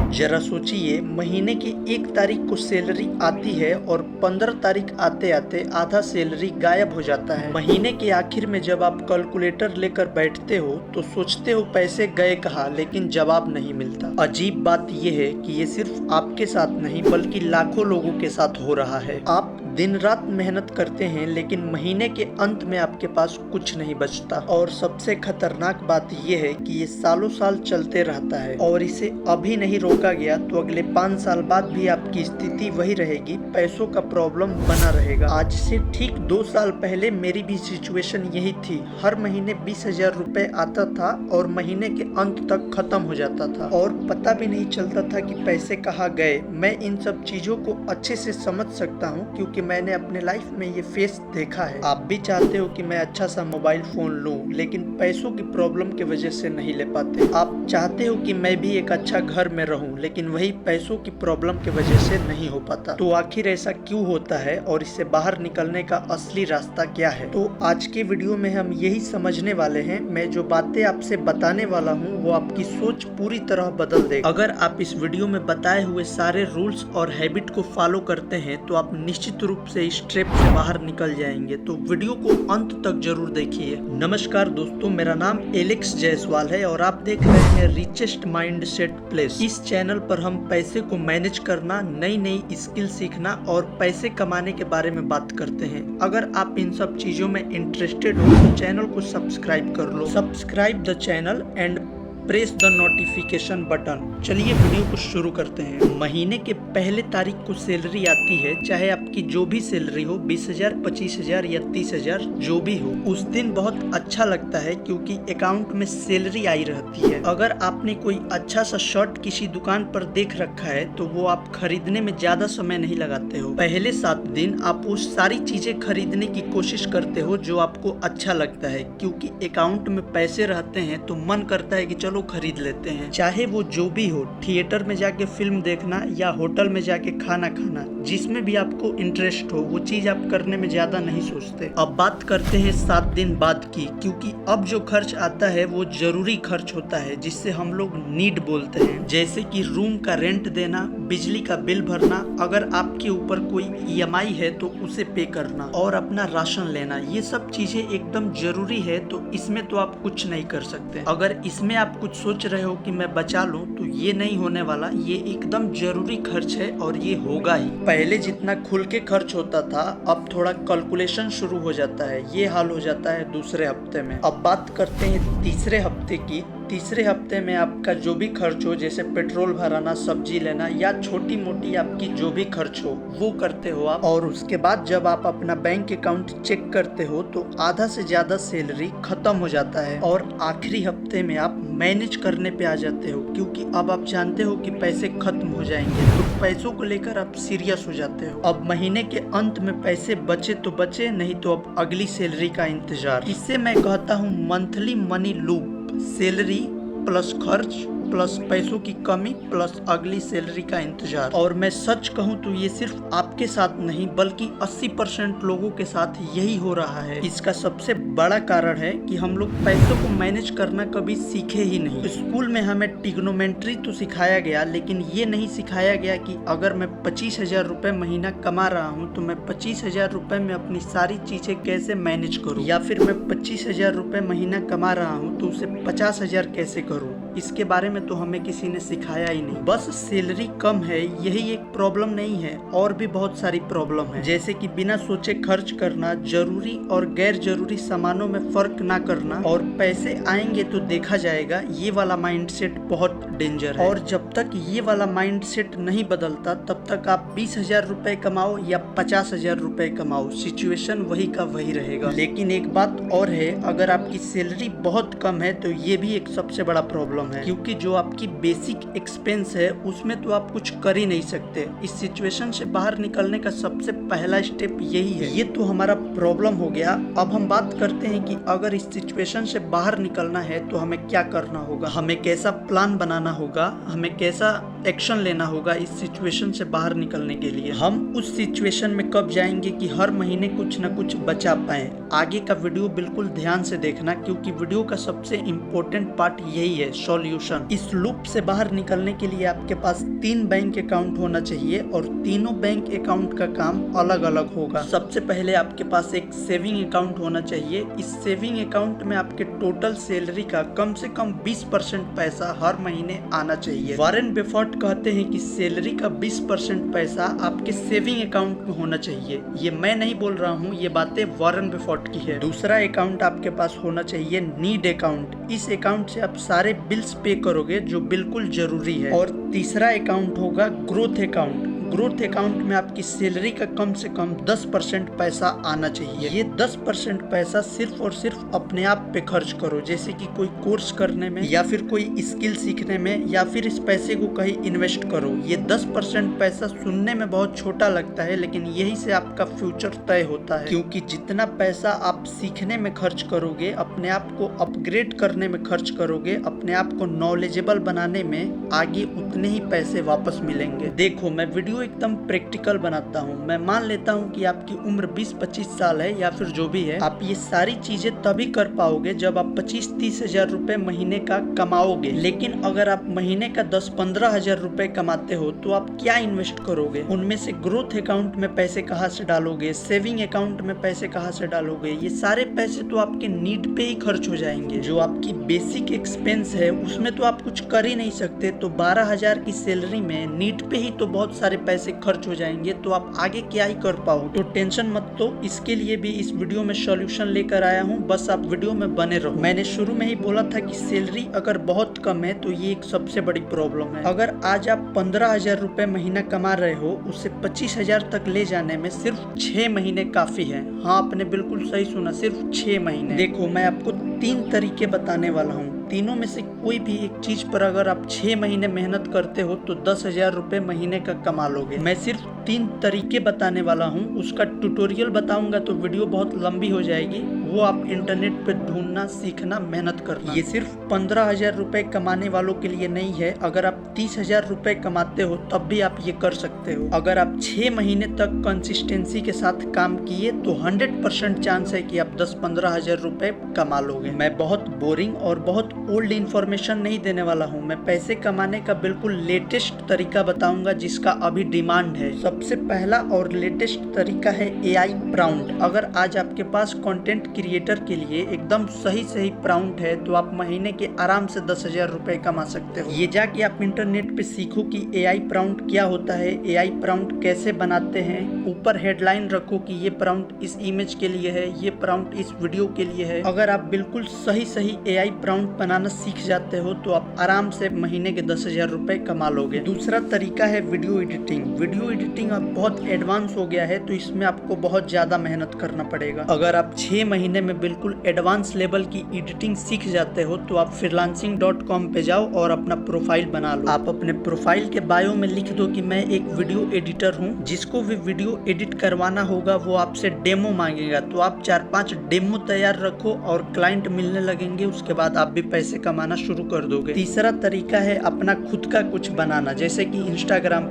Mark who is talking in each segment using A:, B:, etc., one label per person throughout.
A: जरा सोचिए, महीने की 1 तारीख को सैलरी आती है और 15 तारीख आते आते आधा सैलरी गायब हो जाता है। महीने के आखिर में जब आप कैलकुलेटर लेकर बैठते हो तो सोचते हो पैसे गए कहाँ, लेकिन जवाब नहीं मिलता। अजीब बात यह है कि ये सिर्फ आपके साथ नहीं बल्कि लाखों लोगों के साथ हो रहा है। आप दिन रात मेहनत करते हैं लेकिन महीने के अंत में आपके पास कुछ नहीं बचता। और सबसे खतरनाक बात यह है कि ये सालों साल चलते रहता है और इसे अभी नहीं रोका गया तो अगले 5 साल बाद भी आपकी स्थिति वही रहेगी, पैसों का प्रॉब्लम बना रहेगा। आज से ठीक 2 साल पहले मेरी भी सिचुएशन यही थी। हर महीने 20,000 रुपए आता था और महीने के अंत तक खत्म हो जाता था और पता भी नहीं चलता था कि पैसे कहाँ गए। मैं इन सब चीजों को अच्छे से समझ सकता हूँ क्योंकि मैंने अपने लाइफ में ये फेस देखा है। आप भी चाहते हो कि मैं अच्छा सा मोबाइल फोन लूं, लेकिन पैसों की प्रॉब्लम की वजह से नहीं ले पाते। आप चाहते हो कि मैं भी एक अच्छा घर में रहूं, लेकिन वही पैसों की प्रॉब्लम की वजह से नहीं हो पाता। तो आखिर ऐसा क्यों होता है और इससे बाहर निकलने का असली रास्ता क्या है? तो आज के वीडियो में हम यही समझने वाले हैं। मैं जो बातें आपसे बताने वाला हूँ वो आपकी सोच पूरी तरह बदल देगा। अगर आप इस वीडियो में बताए हुए सारे रूल्स और हैबिट को फॉलो करते हैं तो आप निश्चित रूप से इस ट्रैप से बाहर निकल जाएंगे। तो वीडियो को अंत तक जरूर देखिए। नमस्कार दोस्तों, मेरा नाम एलेक्स जायसवाल है और आप देख रहे हैं रिचेस्ट माइंडसेट प्लेस। इस चैनल पर हम पैसे को मैनेज करना, नई नई स्किल सीखना और पैसे कमाने के बारे में बात करते हैं। अगर आप इन सब चीजों में इंटरेस्टेड हो तो चैनल को सब्सक्राइब कर लो। Subscribe the channel and press the notification button. चलिए वीडियो को शुरू करते हैं। महीने के पहले तारीख को सैलरी आती है, चाहे आपकी जो भी सैलरी हो, 20,000, 25,000 या 30,000 जो भी हो। उस दिन बहुत अच्छा लगता है क्योंकि अकाउंट में सैलरी आई रहती है। अगर आपने कोई अच्छा सा शर्ट किसी दुकान पर देख रखा है तो वो आप खरीदने में ज्यादा समय नहीं लगाते हो। पहले 7 दिन आप वो सारी चीजें खरीदने की कोशिश करते हो जो आपको अच्छा लगता है, क्योंकि अकाउंट में पैसे रहते हैं तो मन करता है कि चलो खरीद लेते हैं। चाहे वो जो भी हो, थिएटर में जाके फिल्म देखना या होटल में जाके खाना खाना, जिसमें भी आपको इंटरेस्ट हो वो चीज आप करने में ज्यादा नहीं सोचते। अब बात करते हैं 7 दिन बाद की, क्योंकि अब जो खर्च आता है वो जरूरी खर्च होता है जिससे हम लोग नीड बोलते हैं। जैसे कि रूम का रेंट देना, बिजली का बिल भरना, अगर आपके ऊपर कोई EMI है तो उसे पे करना और अपना राशन लेना। ये सब चीजें एकदम जरूरी है, तो इसमें तो आप कुछ नहीं कर सकते। अगर इसमें आप कुछ सोच रहे हो कि मैं बचा लूं तो ये नहीं होने वाला। ये एकदम जरूरी खर्च है और ये होगा ही। पहले जितना खुल के खर्च होता था अब थोड़ा कैलकुलेशन शुरू हो जाता है। ये हाल हो जाता है दूसरे हफ्ते में। अब बात करते हैं तीसरे हफ्ते की। तीसरे हफ्ते में आपका जो भी खर्च हो, जैसे पेट्रोल भराना, सब्जी लेना या छोटी मोटी आपकी जो भी खर्च हो वो करते हो आप। और उसके बाद जब आप अपना बैंक अकाउंट चेक करते हो तो आधा से ज्यादा सैलरी खत्म हो जाता है और आखिरी हफ्ते में आप मैनेज करने पे आ जाते हो, क्योंकि अब आप जानते हो कि पैसे खत्म हो जाएंगे तो पैसों को लेकर आप सीरियस हो जाते हो। अब महीने के अंत में पैसे बचे तो बचे, नहीं तो अब अगली सैलरी का इंतजार। इससे मैं कहता हूँ monthly money loop. Salary plus खर्च प्लस पैसों की कमी प्लस अगली सैलरी का इंतजार। और मैं सच कहूं तो ये सिर्फ आपके साथ नहीं बल्कि 80% लोगों के साथ यही हो रहा है। इसका सबसे बड़ा कारण है कि हम लोग पैसों को मैनेज करना कभी सीखे ही नहीं। स्कूल में हमें ट्रिग्नोमेट्री तो सिखाया गया, लेकिन ये नहीं सिखाया गया कि अगर मैं 25,000 रुपए महीना कमा रहा हूँ तो मैं 25,000 रुपए में अपनी सारी चीजें कैसे मैनेज करूँ, या फिर मैं 25,000 रुपए महीना कमा रहा हूँ तो उसे 50,000 कैसे करूँ। इसके बारे में तो हमें किसी ने सिखाया ही नहीं। बस सैलरी कम है यही एक प्रॉब्लम नहीं है, और भी बहुत सारी प्रॉब्लम है, जैसे कि बिना सोचे खर्च करना, जरूरी और गैर जरूरी सामानों में फर्क ना करना, और पैसे आएंगे तो देखा जाएगा। ये वाला माइंडसेट बहुत डेंजर है और जब तक ये वाला माइंडसेट नहीं बदलता तब तक आप 20,000 रुपए कमाओ या 50,000 रुपए कमाओ, सिचुएशन वही का वही रहेगा। लेकिन एक बात और है, अगर आपकी सैलरी बहुत कम है तो ये भी एक सबसे बड़ा प्रॉब्लम है, क्योंकि जो आपकी बेसिक एक्सपेंस है उसमें तो आप कुछ कर ही नहीं सकते। इस सिचुएशन से बाहर निकलने का सबसे पहला स्टेप यही है। ये तो हमारा प्रॉब्लम हो गया। अब हम बात करते हैं कि अगर इस सिचुएशन से बाहर निकलना है तो हमें क्या करना होगा, हमें कैसा प्लान बनाना होगा, हमें कैसा एक्शन लेना होगा इस सिचुएशन से बाहर निकलने के लिए। हम उस सिचुएशन में कब जाएंगे कि हर महीने कुछ न कुछ बचा पाए। आगे का वीडियो बिल्कुल ध्यान से देखना, क्योंकि वीडियो का सबसे इम्पोर्टेंट पार्ट यही है, सॉल्यूशन। इस लूप से बाहर निकलने के लिए आपके पास 3 बैंक अकाउंट होना चाहिए और तीनों बैंक अकाउंट का काम अलग अलग होगा। सबसे पहले आपके पास एक सेविंग अकाउंट होना चाहिए। इस सेविंग अकाउंट में आपके टोटल सैलरी का कम से कम 20% पैसा हर महीने आना चाहिए। वॉरेन बफेट कहते हैं कि सैलरी का 20% पैसा आपके सेविंग अकाउंट में होना चाहिए। ये मैं नहीं बोल रहा हूँ, ये बातें वॉरेन बफेट की है। दूसरा अकाउंट आपके पास होना चाहिए नीड अकाउंट। इस अकाउंट से आप सारे बिल्स पे करोगे जो बिल्कुल जरूरी है। और तीसरा अकाउंट होगा ग्रोथ अकाउंट। ग्रोथ अकाउंट में आपकी सैलरी का कम से कम 10% पैसा आना चाहिए। ये 10% पैसा सिर्फ और सिर्फ अपने आप पे खर्च करो, जैसे कि कोई कोर्स करने में या फिर कोई स्किल सीखने में, या फिर इस पैसे को कहीं इन्वेस्ट करो। ये 10% पैसा सुनने में बहुत छोटा लगता है, लेकिन यही से आपका फ्यूचर तय होता है। क्योंकि जितना पैसा आप सीखने में खर्च करोगे, अपने आप को अपग्रेड करने में खर्च करोगे, अपने आप को नॉलेजेबल बनाने में, आगे उतने ही पैसे वापस मिलेंगे। देखो, मैं वीडियो एकदम प्रैक्टिकल बनाता हूँ। मैं मान लेता हूँ कि आपकी उम्र 20-25 साल है या फिर जो भी है। आप ये सारी चीजें तभी कर पाओगे जब आप 25-30 हजार रुपए महीने का कमाओगे। लेकिन अगर आप महीने का 10-15 हजार रुपए कमाते हो तो आप क्या इन्वेस्ट करोगे? उनमें से ग्रोथ अकाउंट में पैसे कहाँ से डालोगे, सेविंग अकाउंट में पैसे कहाँ से डालोगे? ये सारे पैसे तो आपके नीड पे ही खर्च हो जाएंगे। जो आपकी बेसिक एक्सपेंस है उसमें तो आप कुछ कर ही नहीं सकते। तो 12 हजार की सैलरी में नीड पे ही तो बहुत सारे पैसे खर्च हो जाएंगे, तो आप आगे क्या ही कर पाओगे। तो टेंशन मत लो, इसके लिए भी इस वीडियो में सॉल्यूशन लेकर आया हूँ। बस आप वीडियो में बने रहो। मैंने शुरू में ही बोला था कि सैलरी अगर बहुत कम है तो ये एक सबसे बड़ी प्रॉब्लम है। अगर आज आप 15 हजार रुपए महीना कमा रहे हो, उसे 25 हजार तक ले जाने में सिर्फ 6 महीने काफी है। हाँ, आपने बिल्कुल सही सुना, सिर्फ 6 महीने। देखो, मैं आपको 3 तरीके बताने वाला हूँ। तीनों में से कोई भी एक चीज पर अगर आप 6 महीने मेहनत करते हो तो 10 हजार रुपए महीने का कमा लोगे। मैं सिर्फ 3 तरीके बताने वाला हूँ। उसका ट्यूटोरियल बताऊंगा तो वीडियो बहुत लंबी हो जाएगी। वो आप इंटरनेट पे ढूंढना, सीखना, मेहनत करना। ये सिर्फ 15 हजार रुपए कमाने वालों के लिए नहीं है। अगर आप 30 हजार रुपए कमाते हो तब भी आप ये कर सकते हो। अगर आप 6 महीने तक कंसिस्टेंसी के साथ काम किए तो 100% चांस है कि आप 10-15 हजार रुपए कमा लोगे। मैं बहुत बोरिंग और बहुत ओल्ड इन्फॉर्मेशन नहीं देने वाला हूँ। मैं पैसे कमाने का बिल्कुल लेटेस्ट तरीका बताऊंगा जिसका अभी डिमांड है। सबसे पहला और लेटेस्ट तरीका है AI प्रॉम्प्ट। अगर आज आपके पास कंटेंट क्रिएटर के लिए एकदम सही प्रॉम्प्ट है तो आप महीने के आराम से 10 हजार रुपए कमा सकते हो। ये जाके आप इंटरनेट पे सीखो कि AI प्रॉम्प्ट क्या होता है, AI प्रॉम्प्ट कैसे बनाते हैं। ऊपर हेडलाइन रखो कि ये प्रॉम्प्ट इस इमेज के लिए है, ये प्रॉम्प्ट इस वीडियो के लिए है। अगर आप बिल्कुल सही AI प्रॉम्प्ट बनाना सीख जाते हो तो आप आराम से महीने के 10 हजार रुपए कमा लोगे। दूसरा तरीका है वीडियो एडिटिंग। वीडियो एडिटिंग अब बहुत एडवांस हो गया है तो इसमें आपको बहुत ज्यादा मेहनत करना पड़ेगा। अगर आप 6 महीने में बिल्कुल एडवांस लेवल की एडिटिंग सीख जाते हो तो आप freelancing.com पे जाओ और अपना प्रोफाइल बना लो। आप अपने प्रोफाइल के बायो में लिख दो कि मैं एक वीडियो एडिटर हूँ। जिसको भी वीडियो एडिट करवाना होगा वो आपसे डेमो मांगेगा, तो आप 4-5 डेमो तैयार रखो और क्लाइंट मिलने लगेंगे। उसके बाद आप भी पैसे कमाना शुरू कर दोगे। तीसरा तरीका है अपना खुद का कुछ बनाना, जैसे कि इंस्टाग्राम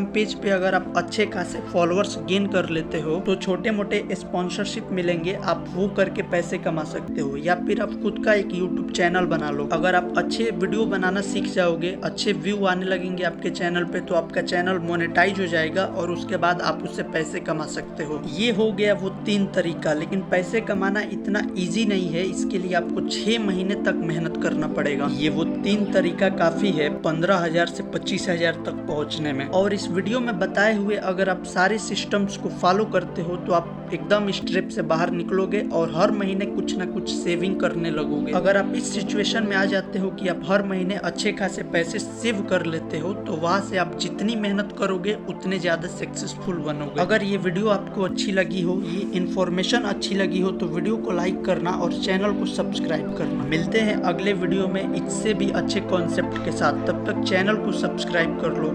A: पेज पे अगर आप अच्छे खासे फॉलोअर्स गेन कर लेते हो तो छोटे मोटे स्पॉन्सरशिप मिलेंगे, आप वो करके पैसे कमा सकते हो। या फिर आप खुद का एक यूट्यूब चैनल बना लो। अगर आप अच्छे वीडियो बनाना सीख जाओगे, अच्छे व्यू आने लगेंगे आपके चैनल पे, तो आपका चैनल मोनेटाइज हो जाएगा और उसके बाद आप उससे पैसे कमा सकते हो। ये हो गया वो 3 तरीका। लेकिन पैसे कमाना इतना ईजी नहीं है, इसके लिए आपको 6 महीने तक मेहनत करना पड़ेगा। ये वो 3 तरीका काफी है 15 हजार से 25 हजार तक पहुंचने में। और इस वीडियो में बताए हुए अगर आप सारे सिस्टम्स को फॉलो करते हो तो आप एकदम स्ट्रेप से बाहर निकलोगे और हर महीने कुछ ना कुछ सेविंग करने लगोगे। अगर आप इस सिचुएशन में आ जाते हो कि आप हर महीने अच्छे खासे पैसे सेव कर लेते हो तो वहां से आप जितनी मेहनत करोगे उतने ज्यादा सक्सेसफुल बनोगे। अगर ये वीडियो आपको अच्छी लगी हो, ये इन्फॉर्मेशन अच्छी लगी हो तो वीडियो को लाइक करना और चैनल को सब्सक्राइब करना। मिलते हैं अगले वीडियो में इससे भी अच्छे कॉन्सेप्ट के साथ। तब तक चैनल को सब्सक्राइब कर लो।